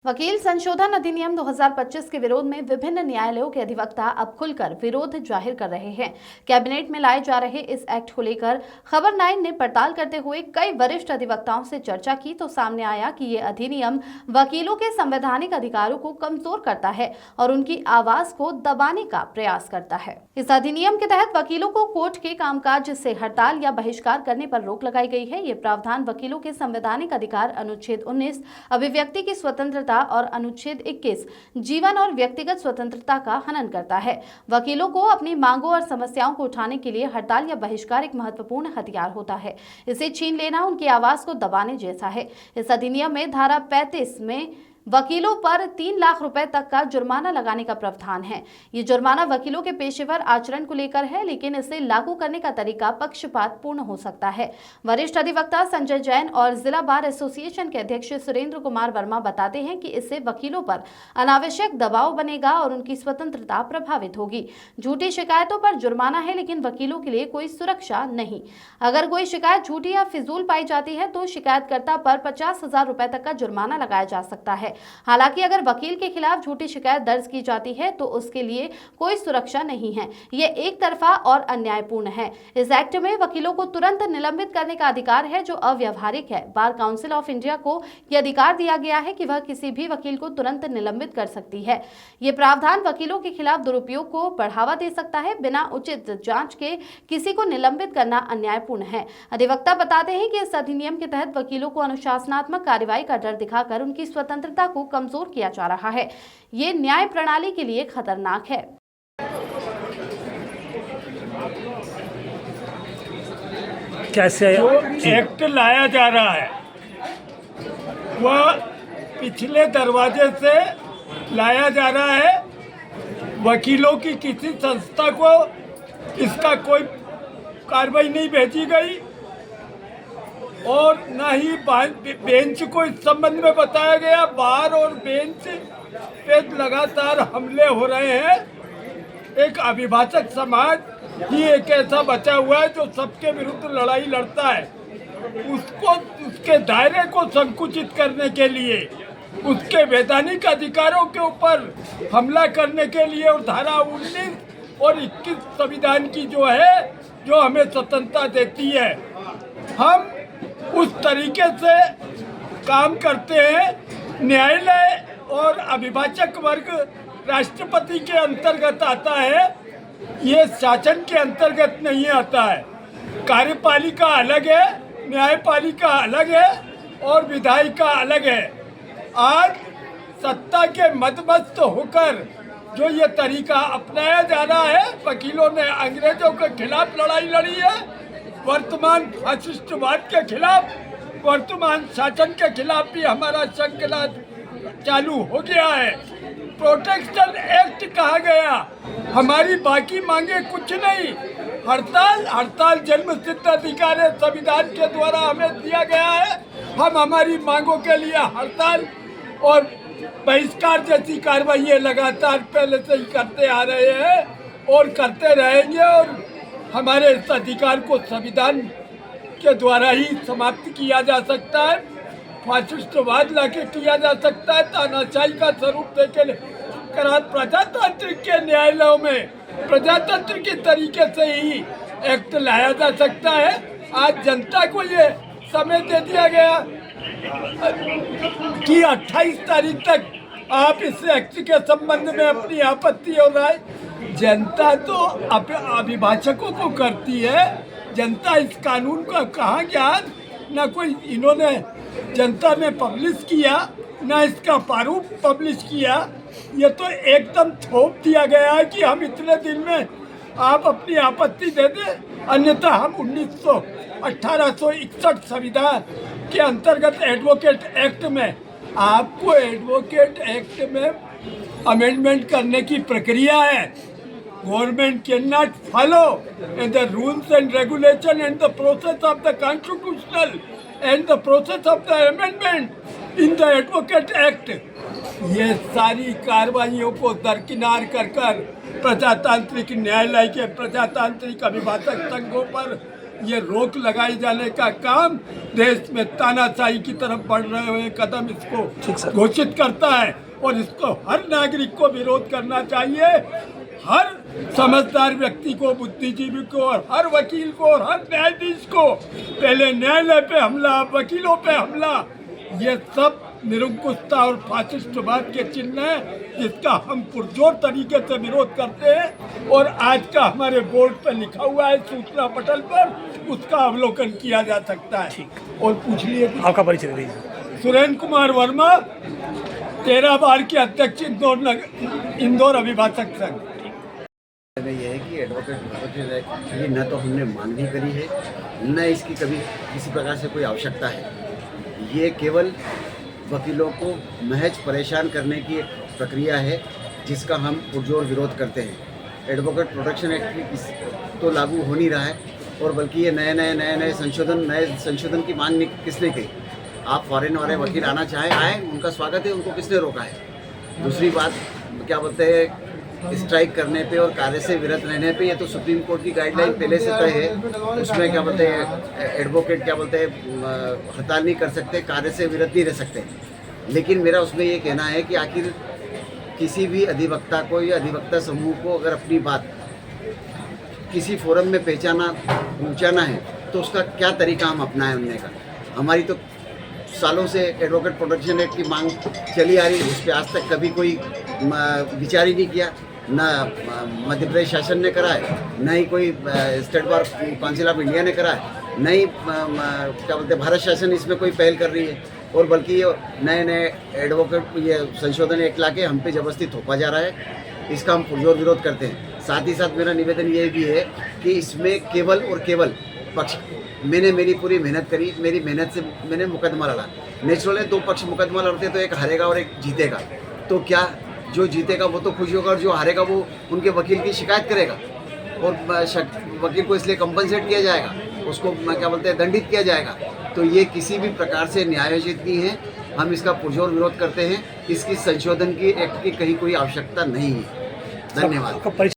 वकील संशोधन अधिनियम 2025 के विरोध में विभिन्न न्यायालयों के अधिवक्ता अब खुलकर विरोध जाहिर कर रहे हैं। कैबिनेट में लाए जा रहे इस एक्ट को लेकर खबर 9 ने पड़ताल करते हुए कई वरिष्ठ अधिवक्ताओं से चर्चा की तो सामने आया कि ये अधिनियम वकीलों के संवैधानिक अधिकारों को कमजोर करता है और उनकी आवाज को दबाने का प्रयास करता है। इस अधिनियम के तहत वकीलों को कोर्ट के कामकाज से हड़ताल या बहिष्कार करने पर रोक लगाई गई है। ये प्रावधान वकीलों के संवैधानिक अधिकार अनुच्छेद 19 अभिव्यक्ति की स्वतंत्रता और अनुच्छेद 21 जीवन और व्यक्तिगत स्वतंत्रता का हनन करता है। वकीलों को अपनी मांगों और समस्याओं को उठाने के लिए हड़ताल या बहिष्कार एक महत्वपूर्ण हथियार होता है। इसे छीन लेना उनकी आवाज को दबाने जैसा है। इस अधिनियम में धारा 35 में वकीलों पर 3 लाख रुपए तक का जुर्माना लगाने का प्रावधान है। ये जुर्माना वकीलों के पेशेवर आचरण को लेकर है, लेकिन इसे लागू करने का तरीका पक्षपातपूर्ण हो सकता है। वरिष्ठ अधिवक्ता संजय जैन और जिला बार एसोसिएशन के अध्यक्ष सुरेंद्र कुमार वर्मा बताते हैं कि इससे वकीलों पर अनावश्यक दबाव बनेगा और उनकी स्वतंत्रता प्रभावित होगी। झूठी शिकायतों पर जुर्माना है, लेकिन वकीलों के लिए कोई सुरक्षा नहीं। अगर कोई शिकायत झूठी या फिजूल पाई जाती है तो शिकायतकर्ता पर 50,000 रुपए तक का जुर्माना लगाया जा सकता है। हालांकि अगर वकील के खिलाफ झूठी शिकायत दर्ज की जाती है तो उसके लिए कोई सुरक्षा नहीं है। ये एक तरफा और अन्यायपूर्ण है। इस एक्ट में वकीलों को तुरंत निलंबित करने का अधिकार है, जो अव्यावहारिक है। बार काउंसिल ऑफ इंडिया को यह अधिकार दिया गया है कि वह किसी भी वकील को तुरंत निलंबित कर सकती है। ये प्रावधान वकीलों के खिलाफ दुरुपयोग को बढ़ावा दे सकता है। बिना उचित जांच के किसी को निलंबित करना अन्यायपूर्ण है। अधिवक्ता बताते हैं कि इस अधिनियम के तहत वकीलों को अनुशासनात्मक कार्रवाई का डर दिखाकर उनकी स्वतंत्रता को कमजोर किया जा रहा है। ये न्याय प्रणाली के लिए खतरनाक है। कैसे जो एक्ट लाया जा रहा है वह पिछले दरवाजे से लाया जा रहा है। वकीलों की किसी संस्था को इसका कोई कार्रवाई नहीं भेजी गई और न ही बेंच को इस संबंध में बताया गया। बार और बेंच पे लगातार हमले हो रहे हैं। एक अभिभाषक समाज ही एक ऐसा बचा हुआ है जो सबके विरुद्ध लड़ाई लड़ता है। उसको उसके दायरे को संकुचित करने के लिए, उसके वैधानिक अधिकारों के ऊपर हमला करने के लिए और धारा 19 और 21 संविधान की जो है, जो हमें स्वतंत्रता देती है, हम उस तरीके से काम करते हैं। न्यायालय और अभिभाषक वर्ग राष्ट्रपति के अंतर्गत आता है, ये शासन के अंतर्गत नहीं आता है। कार्यपालिका अलग है, न्यायपालिका अलग है और विधायिका अलग है। आज सत्ता के मदमस्त होकर जो ये तरीका अपनाया जा रहा है, वकीलों ने अंग्रेजों के खिलाफ लड़ाई लड़ी है, वर्तमान फासिस्टवाद के खिलाफ, वर्तमान शासन के खिलाफ भी हमारा संघर्ष चालू हो गया है। प्रोटेक्शन एक्ट कहा गया, हमारी बाकी मांगे कुछ नहीं। हड़ताल जन्म सिद्ध अधिकार है, संविधान के द्वारा हमें दिया गया है। हम हमारी मांगों के लिए हड़ताल और बहिष्कार जैसी कार्रवाई लगातार पहले से ही करते आ रहे हैं और करते रहेंगे और हमारे इस अधिकार को संविधान के द्वारा ही समाप्त किया जा सकता है। फासिस्टवाद लाके किया जा सकता है। तानाशाही का स्वरूप देकर प्रजातांत्रिक के न्यायालयों में प्रजातंत्र के तरीके से ही एक्ट लाया जा सकता है। आज जनता को ये समय दे दिया गया कि 28 तारीख तक आप इस एक्ट के संबंध में अपनी आपत्ति और राय, जनता तो अभिभाषकों को करती है। जनता इस कानून का कहाँ ज्ञान, न कोई इन्होंने जनता में पब्लिश किया, न इसका प्रारूप पब्लिश किया। ये तो एकदम थोप दिया गया है कि हम इतने दिन में आप अपनी आपत्ति दे दें, अन्यथा हम 1861 संविधान के अंतर्गत एडवोकेट एक्ट में, आपको एडवोकेट एक्ट में अमेंडमेंट करने की प्रक्रिया है। Government cannot follow the rules and regulation and the process of the constitutional and the process of the amendment in the Advocate Act। ये सारी कार्रवाइयों को दरकिनार कर प्रजातांत्रिक न्यायालय के प्रजातांत्रिक अभिभाषक संघों पर ये रोक लगाई जाने का काम देश में तानाशाही की तरफ बढ़ रहे हुए कदम इसको घोषित करता है और इसको हर नागरिक को विरोध करना चाहिए। हर समझदार व्यक्ति को, बुद्धिजीवी को और हर वकील को और हर न्यायाधीश को पहले न्यायालय पे हमला, वकीलों पे हमला, ये सब निरंकुशता और फासिस्टवाद के चिन्ह है जिसका हम पुरजोर तरीके से विरोध करते हैं। और आज का हमारे बोर्ड पर लिखा हुआ है सूचना पटल पर, उसका अवलोकन किया जा सकता है। और पूछ लिए आपका परिचय दे दीजिए। सुरेंद्र कुमार वर्मा, 13 बार के अध्यक्ष इंदौर अभिभाषक संघ। यह है कि एडवोकेट प्रोटेक्शन एक्ट की न तो हमने मांग भी करी है, न इसकी कभी किसी प्रकार से कोई आवश्यकता है। ये केवल वकीलों को महज परेशान करने की एक प्रक्रिया है जिसका हम पुरजोर विरोध करते हैं। एडवोकेट प्रोटेक्शन एक्ट की तो लागू हो नहीं रहा है और बल्कि ये नए संशोधन की मांग किसने की? आप फॉरेन वाले वकील आना चाहें आए, उनका स्वागत है, उनको किसने रोका है? दूसरी बात क्या बोलते हैं, स्ट्राइक करने पे और कार्य से विरत रहने पे, ये तो सुप्रीम कोर्ट की गाइडलाइन पहले से तय है। उसमें क्या बोलते हैं, एडवोकेट क्या बोलते हैं, हड़ताल नहीं कर सकते, कार्य से विरत नहीं रह सकते। लेकिन मेरा उसमें ये कहना है कि आखिर किसी भी अधिवक्ता को या अधिवक्ता समूह को अगर अपनी बात किसी फोरम में पहुंचाना है तो उसका क्या तरीका हम अपनाएं उनने का। हमारी तो सालों से एडवोकेट प्रोटेक्शन एक्ट की मांग चली आ रही है, उस पर आज तक कभी कोई विचार ही नहीं किया, ना मध्य प्रदेश शासन ने करा है, न ही कोई state bar council of India ने करा है, न ही क्या बोलते हैं भारत शासन इसमें कोई पहल कर रही है। और बल्कि ये नए एडवोकेट ये संशोधन एक्ट लाके हम पे जबरदस्ती थोपा जा रहा है, इसका हम पुरजोर विरोध करते हैं। साथ ही साथ मेरा निवेदन ये भी है कि इसमें केवल और केवल पक्ष, मैंने मेरी पूरी मेहनत करी, मेरी मेहनत से मैंने मुकदमा लड़ा। नेचुरल है, 2 पक्ष मुकदमा लड़ते तो एक हारेगा और एक जीतेगा, तो क्या जो जीतेगा वो तो खुश होगा और जो हारेगा वो उनके वकील की शिकायत करेगा और वकील को इसलिए कंपनसेट किया जाएगा, उसको क्या बोलते हैं दंडित किया जाएगा। तो ये किसी भी प्रकार से न्यायोचित नहीं है, हम इसका पुरजोर विरोध करते हैं। इसकी संशोधन की एक्ट की कहीं कोई आवश्यकता नहीं है। धन्यवाद।